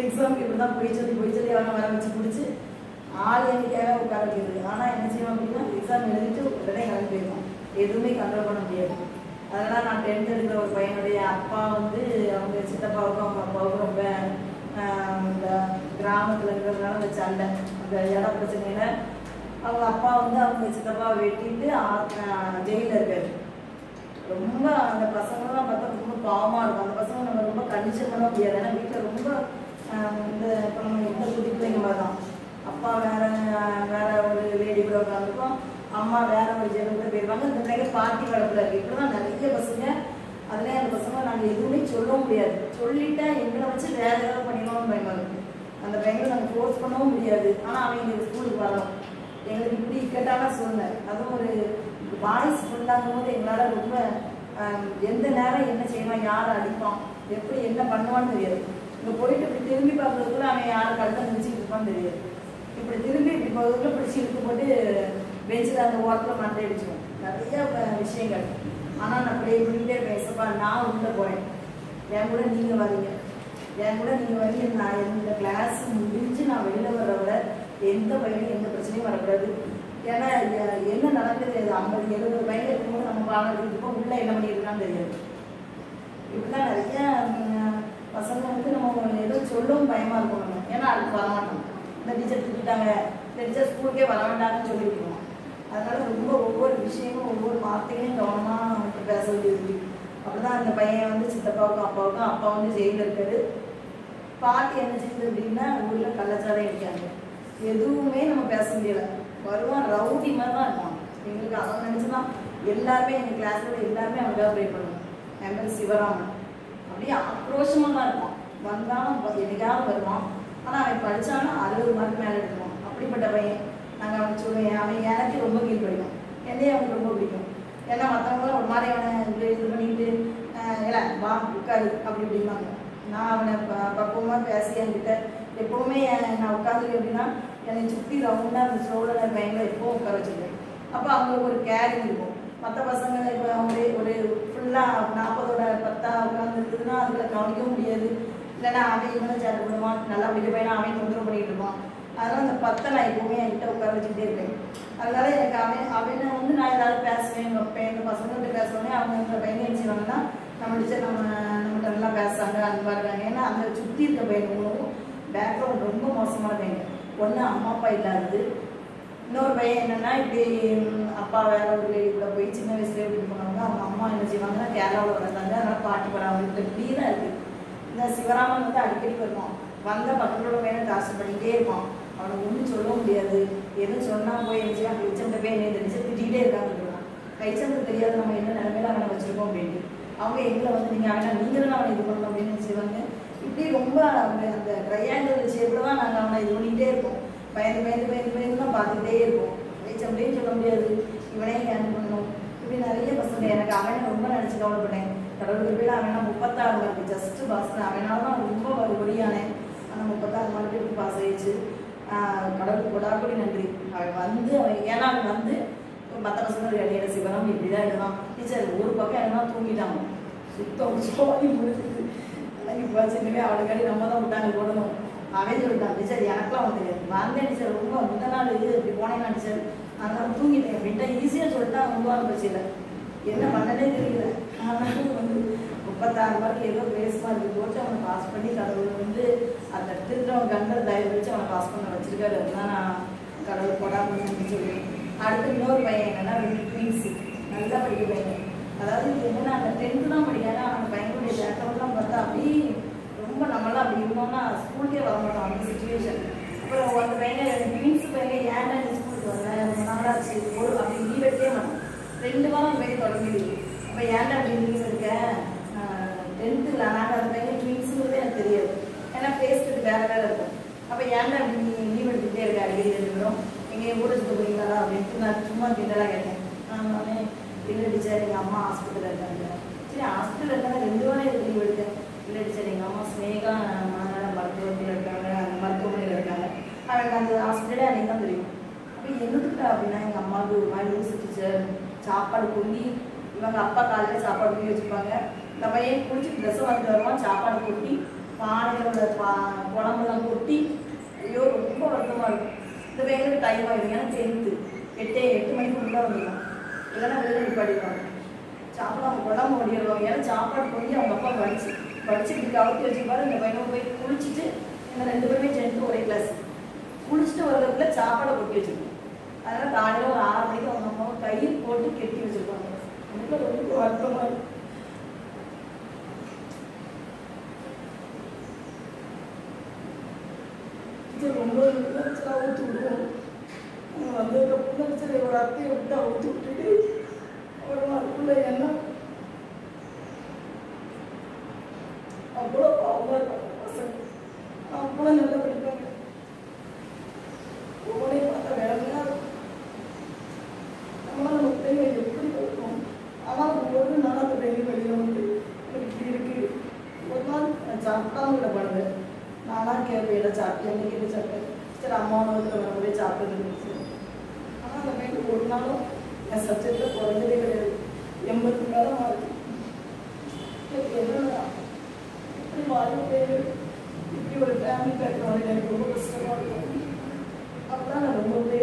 எக்ஸாமுக்கு இப்படி தான் பொய் சொல்லி அவனை வர வச்சு பிடிச்சி ஆள் எண்ணிக்கையாக உட்கார வைக்கிறது. ஆனால் என்ன செய்வோம் அப்படின்னா எக்ஸாம் எழுதிட்டு உடனே கிளம்பி போயிருவோம். எதுவுமே கண்ட்ரோல் பண்ண முடியாது. அதனால் நான் 10th எடுக்கிற ஒரு பையனுடைய அப்பா வந்து அவங்க சித்தப்பாவுக்கும் அவங்க அப்பாவுக்கும் ரொம்ப இந்த கிராமத்தில் இருக்கிறதுனால அந்த சண்டை, அந்த இட பிரச்சனையில் அவங்க அப்பா வந்து அவங்க சித்தப்பாவை வெட்டிட்டு ஜெயிலில் இருக்காரு. ரொம்ப அந்த பசங்களாம் பார்த்தா ரொம்ப பாவமாக இருக்கும். அந்த பசங்க நம்ம ரொம்ப கண்டிஷன் பண்ண முடியாது. ஏன்னா வீட்டில் ரொம்ப இந்த இப்போ நம்ம எந்த குட்டி பிள்ளைங்க மாதிரி தான். அப்பா வேற ஒரு லேடி கூட உட்காந்துருக்கோம், அம்மா வேற ஒரு ஜெயிலும் கூட போயிருவாங்க. இந்த பிள்ளைங்க பார்ட்டி வளர்ப்பில் இருக்குது. இப்படி தான் நிறைய பசங்க. அதுலேயே அந்த பசங்க நாங்கள் எதுவுமே சொல்ல முடியாது. சொல்லிட்டா எங்களை வச்சு வேற ஏதாவது பண்ணிடணும்னு பயமாங்க. அந்த பையங்களை நாங்கள் ஃபோர்ஸ் பண்ணவும் முடியாது. ஆனால் அவங்க எங்களுக்கு ஸ்கூலுக்கு வரணும். எங்களுக்கு இப்படி இக்கட்டான சூழ்நிலை. அதுவும் ஒரு பாய்ஸ் ஃபுல்லாகும் போது எங்களால் ரொம்ப எந்த நேரம் என்ன செய்யணும், யாரை அடிப்பான், எப்படி என்ன பண்ணுவான்னு தெரியாது. இங்கே போயிட்டு இப்படி திரும்பி பார்க்கறதுக்குள்ள அவன் யாரும் கழுத்தை நினச்சிட்டு இருப்பான்னு தெரியாது. இப்படி திரும்பி இப்படி போகிறதுக்குள்ள பிடிச்சி இழுத்து போட்டு பெஞ்சில் அந்த ஓரத்தில் மண்டை அடிச்சிடும். நிறைய விஷயங்கள். ஆனால் நான் அப்படியே இப்படிக்கிட்டே பேசப்பா நான் உள்ளே போகிறேன், என் கூட நீங்கள் வரீங்க, என் கூட நீங்கள் வந்து நான் இந்த கிளாஸ் முடிஞ்சு நான் வெளியில் வர விட எந்த பையனும் எந்த பிரச்சனையும் வரக்கூடாது. ஏன்னா என்ன நடக்குது 50-70 பையன் இருக்கும்போது நம்ம பாடம் எடுத்துப்போம், உள்ளே என்ன பண்ணியிருக்கான்னு தெரியாது. இப்படிலாம் நிறைய பசங்க வந்து நம்ம எதுவும் சொல்லவும் பயமாக இருக்கும் நம்ம. ஏன்னா அதுக்கு வரமாட்டோம். இந்த டீச்சர் திட்டாங்க, இந்த டீச்சர் ஸ்கூலுக்கே வர வேண்டாம்னு சொல்லியிருக்கோம். அதனால ரொம்ப ஒவ்வொரு விஷயமும் ஒவ்வொரு வார்த்தைகளையும் கவனமாக அவன்கிட்ட பேச வேண்டியது. அப்படிதான் அந்த பையன் வந்து சித்தப்பாவுக்கும் அப்பாவுக்கும், அப்பா வந்து ஜெயிலில் இருக்காரு, பாட்டி என்ன செய்யுது அப்படின்னா ஊரில் கள்ளச்சாரம் இருக்காங்க. எதுவுமே நம்ம பேச முடியலை. வருவான் ரவுடி மாதிரி தான் இருப்பான். எங்களுக்கு அவன் நினச்சுதான் எல்லாருமே எங்கள் கிளாஸில் எல்லாருமே அவனுக்காக ப்ரே பண்ணுவோம். எம்எல் சிவராமன் அப்படியே ஆக்ரோஷமாக தான் இருப்பான். வந்தாலும் என்னைக்காவது வருவான். ஆனால் அவன் படித்தாலும் 60 மார்க் மேலே எடுத்துவான். அப்படிப்பட்ட பையன். நாங்கள் அவன் சொல்லுவேன், அவன் எனக்கு ரொம்ப கீழ் படிக்கும், என்னையே அவனுக்கு ரொம்ப பிடிக்கும். ஏன்னா மற்றவங்களாம் ஒரு மாதிரி அவனை இது பண்ணிட்டு இல்லை வா உட்காரு அப்படி இப்படிம்பாங்க. நான் அவனை பக்குவமாக பேசி என்கிட்ட எப்போவுமே நான் உட்காந்துருக்கேன் அப்படின்னா என்னை சுற்றி ரவுண்டாக அந்த ஸ்லோவில் பையங்களை எப்போவும் உட்கார வச்சுருக்கேன். அப்போ அவங்களுக்கு ஒரு கேரிங் இருக்கும். மற்ற பசங்க இப்போ அவங்களே ஒரு ஃபுல்லாக 40ஓட 10 உட்காந்துருக்குதுன்னா அதில் கவனிக்கவும் முடியாது. இல்லைன்னா அவன் இவனை சேட்டை பண்ணுவான், நல்லா விட்டு பையனா அவன் தொந்தரவு பண்ணிகிட்டு இருப்பான். அதனால் அந்த 10 நான் எப்போவுமே என்கிட்ட உட்கார வச்சுக்கிட்டே இருப்பேன். அதனால எனக்கு அவனை வந்து நான் ஏதாவது பேசுவேன் வைப்பேன். இந்த பசங்கள்கிட்ட பேசுவேனே அவங்க இந்த பையனை என்ன செய்வாங்கன்னா நம்ம டீச்சர் நம்மகிட்ட நல்லா பேசுகிறாங்க அன்பாக இருக்காங்க. ஏன்னா அந்த சுற்றி இருக்க பையனும் பேக்ரவுண்ட் ரொம்ப மோசமான பையன். ஒன்று அம்மா அப்பா இல்லாதது, இன்னொரு பையன் என்னென்னா இப்படி அப்பா வேற ஒரு லேடிக்குள்ளே போய் சின்ன வயசுலேயே இப்படி போனவங்க. அவங்க அம்மா என்ன செய்வாங்கன்னா கேரளாவில் வளர்ந்தாங்க, அதனால் பாட்டி படம் இப்படி தான் இருக்குது. இந்த சிவராமன் வந்து அடிக்கடி வருவான். வந்த பக்கத்தோட பையனை டார்ச்சர் பண்ணிகிட்டே இருப்பான். அவனுக்கு ஒன்றும் சொல்ல முடியாது. எதுவும் சொன்னால் போய் என்ன செய்வான், கைச்சந்த பையன் இந்த டிச்சர் திட்டிகிட்டே இருக்காங்க. கைச்சந்து தெரியாது நம்ம என்ன நிலைமையில அவனை வச்சுருக்கோம் அப்படின்ட்டு. அவங்க எங்களை வந்து நீங்கள் அவனை நீங்கள் தான் அவனை இது பண்ணணும் அப்படின்னு செய்வாங்க. இப்படி ரொம்ப அந்த ட்ரையாங்கிள் ஷேப்பில் தான் நாங்கள் அவனை இது பண்ணிகிட்டே இருப்போம். பயந்து தான் பார்த்துக்கிட்டே இருப்போம். கைச்சந்தையும் சொல்ல முடியாது, இவனையும் ஹேண்டில் பண்ணணும். இப்படி நிறைய பசங்க எனக்கு அவனை ரொம்ப நினச்சி கவலைப்பட்டேன். கடவுளுக்கு போய் அவனா 36 மார்க்கு ஜஸ்ட்டு பாஸ். அவனால தான் ரொம்ப ஒடியானேன். ஆனால் 36 மார்க்கு எடுத்து பாஸ் ஆகிடுச்சு. கடவுளுக்கு கொடாக்கூடி நன்றி. அவன் வந்து ஏன்னா அவன் வந்து மற்ற பசங்க இடையில சிவராம் இப்படி தான் எழுதான். டீச்சர் ஒரு பக்கம் எழுதான் தூங்கிட்டாங்க. சுத்தம் சோழி முடிச்சுது. இப்போ சின்னவே அவளுக்காடி நம்ம தான் விட்டாங்க போடணும். அவன் சொல்லிட்டான், டீச்சர் எனக்குலாம் வந்து வந்தேன் டீச்சர் ரொம்ப முந்த நாள் இது இப்படி போனேன்னா டீச்சர் அதனால தூங்கிட்டேன் அப்படின்ட்டா ஈஸியாக சொல்லிட்டா ரொம்ப பிரச்சனை என்ன பண்ணனே தெரியல. அதனால வந்து 36 மார்க் ஏதோ கிரேஸ் மார்க் போட்டு அவனை பாஸ் பண்ணி கடவுள் வந்து அந்த திருத்தவன் கண்டர் தயவு வச்சு அவனை பாஸ் பண்ண வச்சிருக்காரு. அதுதான் நான் கடவுள் கொடாமல் சொல்லுவேன். அடுத்து இன்னொரு பையன் என்னன்னா ட்வின்ஸு நல்லா படிக்க பையன். அதாவது என்னென்னா அந்த 10th தான் படிக்கானா அந்த பையனுடைய பேக்ரவுண்ட்லாம் பார்த்தா அப்படி ரொம்ப நம்மளாம் அப்படி இருந்தோம்னா ஸ்கூலுக்கே வர மாட்டோம் அந்த சுச்சுவேஷன். அப்புறம் அந்த பையன் ட்வின்ஸ் பையன் ஏன்டா இந்த ஸ்கூலுக்கு வரல ரொம்ப நாளாச்சு ஒரு அப்படி லீவ் எடுத்தே மாட்டோம். 2 வாரம் அந்த பையன் தொடங்கிடுது. அப்போ ஏன்டா அப்படி லீவ் இருக்கேன் 10th நாங்கள் அந்த பையன் ட்வின்ஸுங்கிறதே எனக்கு தெரியாது. ஏன்னா பேசுறது வேறு வேறு இருக்கும். அப்போ ஏன்டா அப்படி லீவ் எடுத்துகிட்டே இருக்கா அடிக்கடி இருக்கிறோம் எங்கேயும் ஊட சுத்த போறீங்களா அப்படின்ட்டு நான் சும்மா கிண்டலாக கேட்டேன். நானே இல்லை டீச்சர் எங்கள் அம்மா ஹாஸ்பிட்டலில் இருக்காங்க. சரி ஹாஸ்பிட்டலில் இருக்காங்க 2 வாரம் லீவ் எடுத்தேன். இல்லை டீச்சர் எங்கள் அம்மா ஸ்னேகா மருத்துவமனையில் இருக்காங்க, அந்த மருத்துவமனையில் இருக்காங்க. அவனுக்கு அந்த ஹாஸ்பிட்டலே அன்றைக்கி தான் தெரியும். அப்போ என்னதுக்கா அப்படின்னா எங்கள் அம்மாவுக்கு ஒரு மாதிரி லூசு டீச்சர் சாப்பாடு கொல்லி இவங்க அப்பா காலையில் சாப்பாடு கொல்லி வச்சுருப்பாங்க. இந்த பையன் குளிச்சு ட்ரெஸ்ஸை வாங்கிட்டு வருவான், சாப்பாடு கொட்டி பானையில் உள்ள குழம்புலாம் கொட்டி ஐயோ ரொம்ப வருத்தமாக இருக்கும். இந்த பையனுக்கு டைம் ஆகிடும். ஏன்னா 10th 8 மணிக்கு உள்ளே வந்துடும். இல்லைன்னா வெளியில் நிப்பாடிடுவாங்க. சாப்பிட அவங்க குழம்பு ஓடிடுவாங்க. ஏன்னா சாப்பாடு கொண்டு அவங்க அப்பா படிச்சு இப்படி கவுத்தி வச்சுருப்பாரு. இந்த பையனை போய் குளிச்சுட்டு இந்த 2 பேருமே 10th ஒரே கிளாஸ் குளிச்சுட்டு வரதுக்குள்ள சாப்பாடை கொட்டி வச்சுருக்கோம். அதனால் காலையில் ஒரு 6 மணிக்கு அவங்க அம்மாவை கையில் போட்டு கெட்டி வச்சுருப்பாங்க. எனக்கு ரொம்ப வருத்தமாக இருக்கும். ரொம்ப ஊற்றி விடுவோம். வந்ததுக்கப்புறம் சரி ஒரு அத்தையை விட்டு ஊற்றி விட்டுட்டு ஒரு அதுக்குள்ள என்ன அவ்வளோ பாவமாக இருப்பாங்க பசங்க. அவ்வளோ நல்லா படிப்பாங்க. ஒவ்வொன்றையும் பார்த்தா வேலையாக இருக்கும். நம்மளால் நம்ம பிள்ளைங்க எப்படி படிப்போம். ஆனால் ஒரு நாள் அந்த பிள்ளைங்க வெளியில் வந்து எனக்கு இப்படி இருக்குது. ஒரு நாள் நான் சாப்பிட்டாம விட பாடுவேன். கேட்டால் சாப்பிட்டு என்ன கேட்டு சாப்பிட்டேன் சரி அம்மா உணவுக்கு வரவே சாப்பிட்டு இருந்துச்சு. ஆனால் அந்த பையன் ஒரு நாளும் என் சப்ஜெக்டில் குறைஞ்சதே கிடையாது. 80 மேலே மார்க். என்னன்னா இப்படி வாழ்க்கை இப்படி ஒரு ஃபேமிலி பேக்ரவுண்ட் எனக்கு ரொம்ப கஷ்டமாக இருக்கும். அப்பதான் நான் ரொம்பவே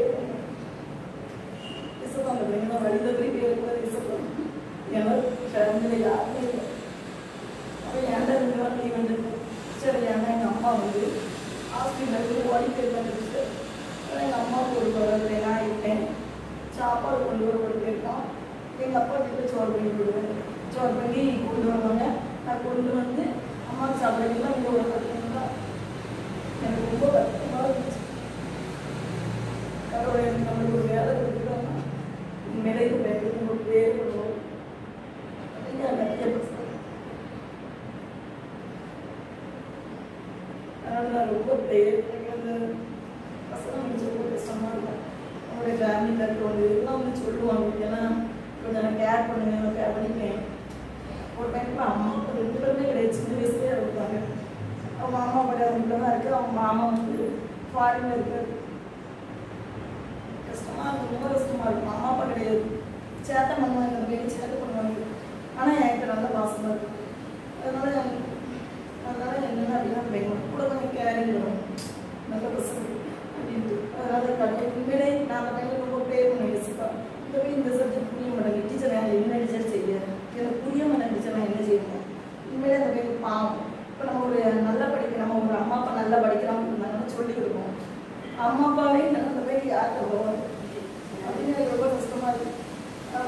இசப்பா அந்த பையன் தான் வழி தவறிட்டே இருக்கிறது. இசப்பா எனக்கு ஃபேமிலியில் யாருமே இல்லை. அப்போ ஏன்டா இருக்கலாம் நீ வந்து சரி ஏன்னா எங்கள் அம்மா வந்து ஹாஸ்பிட்டலுக்கு ஓடி போய் பண்ணிட்டு எங்கள் அம்மாவுக்கு ஒரு குழந்தை நான் ஆகிட்டேன். சாப்பாடு கொண்டு வர ஒரு போயிருக்கான். எங்கள் அப்பா கிட்ட சோறு பண்ணி விடுவேன். சோறு பண்ணி கொண்டு வருவாங்க. நான் கொண்டு வந்து அம்மாவுக்கு சாப்பிட்றதுலாம் இங்கே ஒரு பார்த்தீங்கன்னா எனக்கு ரொம்ப கஷ்டமாக இருந்துச்சு. கடவுளை எனக்கு நம்மளுக்கு ஒரு வேலை கொடுத்துருக்காங்க. உண்மையிலே இது வேலைக்கு ஒரு பேர் பண்ணுவோம் அப்படின்னு நிறைய பசங்க. அதனால் நான் ரொம்ப எனக்கு அந்த பசங்க வந்து ரொம்ப கஷ்டமாக இருக்கும். அவங்களுடைய ஃபேமிலி பேக்ரவுண்டு இதெல்லாம் வந்து சொல்லுவாங்க. ஏன்னா கொஞ்சம் நான் கேர் பண்ணுவேன், நான் கேர் பண்ணிப்பேன். ஒரு டைம் அம்மா 2 பேருமே கிடையாது, சின்ன வயசுலேயே இருக்காங்க. அவங்க அம்மா அவங்க தான் இருக்குது. அவங்க மாமா வந்து ஃபாரினில் இருக்காரு. கஷ்டமாக இருக்கும், ரொம்ப கஷ்டமாக இருக்கும். அம்மா அப்பா கிடையாது, சேட்டை பண்ணுவாங்க, அந்த பேர் சேட்டை பண்ணுவாங்க. ஆனால் என்கிட்ட நல்ல பாசமாக இருக்கும். அதனால என்னென்ன அப்படின்னா பெங்களூர் கூட கொஞ்சம் கேரிங் வரும், நல்ல பசங்க அப்படின்ட்டு. அதனால உண்மையிலே நான் அந்த பையன் ரொம்ப ப்ரே பண்ண யோசிப்பா இந்த சப்ஜெக்ட் புரிய மாட்டேங்க. டீச்சர் நான் என்ன டீச்சர் செய்ய எனக்கு புரிய மாட்டேன். டீச்சர் நான் என்ன செய்யணும். உண்மையிலே அந்த பையன் பாவம். இப்போ நம்ம ஒரு நல்லா படிக்க நம்ம ஒரு அம்மா அப்பா நல்லா படிக்கலாம் இருந்தாங்கன்னு சொல்லி கொடுப்போம். அம்மா அப்பாவே அந்த பையன் யார்கிட்ட போவாங்க அப்படின்னு எனக்கு ரொம்ப கஷ்டமாக இருக்குது.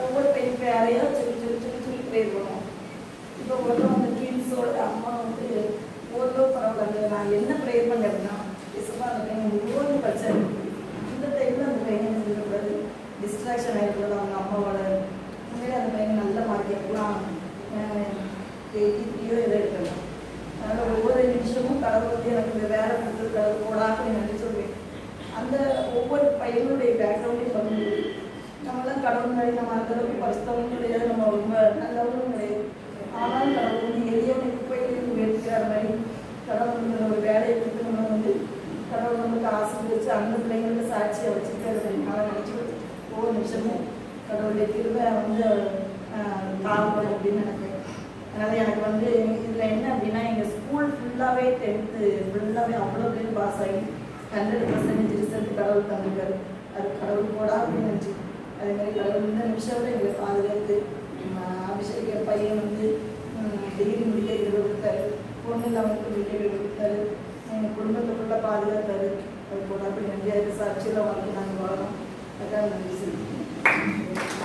ஒவ்வொரு பையன் வேறையாக சொல்லி ப்ரே பண்ணுவோம். இப்போ ஒருத்தர் வந்து ட்வின்ஸோட அம்மா வந்து ஓரளவு பரவாயில்ல. நான் என்ன ப்ரே பண்ணேன் அப்படின்னா இசப்பா அந்த பையன் ஒவ்வொரு பிரச்சனை இந்த டைமில் அந்த பையன் இருக்கக்கூடாது, டிஸ்ட்ராக்ஷன் ஆகிடக்கூடாது அவங்க அம்மாவோட. உண்மையிலே அந்த பையன் நல்ல மார்க் எடுக்கலாம், 83 இதை எடுக்கலாம். அதனால் ஒவ்வொரு நிமிஷமும் கடவுள் வந்து எனக்கு இந்த வேலை கொடுத்தது கடவுள் போடாமல் நன்றி சொல்வேன். அந்த ஒவ்வொரு பையனுடைய பேக்ரவுண்டையும் பண்ணும்போது நம்மளாம் கடவுள் மாதிரி நம்ம அந்தளவுக்கு பரிசுத்தவங்களும் கிடையாது, நம்ம ரொம்ப நல்லவங்களும் கிடையாது. ஆனாலும் கடவுள் வந்து எளியவனுக்கு போய் உயர்த்திக்கிற மாதிரி கடவுள் வந்து ஒரு வேலையை கொடுத்து நம்ம வந்து கடவுள் நமக்கு ஆசீர்வதிச்சு அந்த பிள்ளைங்களுக்கு சாட்சியை வச்சுட்டு நான் நினச்சி ஒவ்வொரு நிமிஷமும் கடவுளுடைய திரும்ப வந்து காவல் அப்படின்னு நினைப்பேன். அதனால் எனக்கு வந்து இதில் என்ன அப்படின்னா எங்கள் ஸ்கூல் ஃபுல்லாகவே 10th ஃபுல்லாகவே அவ்வளோ பேர் பாஸ் ஆகி 100% ரிசல்ட் கடவுள் தந்துருக்காரு. அது கடவுள் போடா அப்படின்னு நினச்சி அதே மாதிரி கடவுள் இந்த நிமிஷத்தில் எங்களை பாதுகாத்து அபிஷேக பையன் வந்து டிகிரி முடிக்க கொடுத்தாரு, பொண்ணு 11th முடிக்க கொடுத்தாரு, எங்கள் குடும்பத்தை ஃபுல்லாக பாதுகாத்தாரு. அது போட அப்படி நன்றி சாட்சியில் வாழ்க்கை நாங்கள் வாழணும். அதுக்காக நன்றி சொல்லிக்கிறேன்.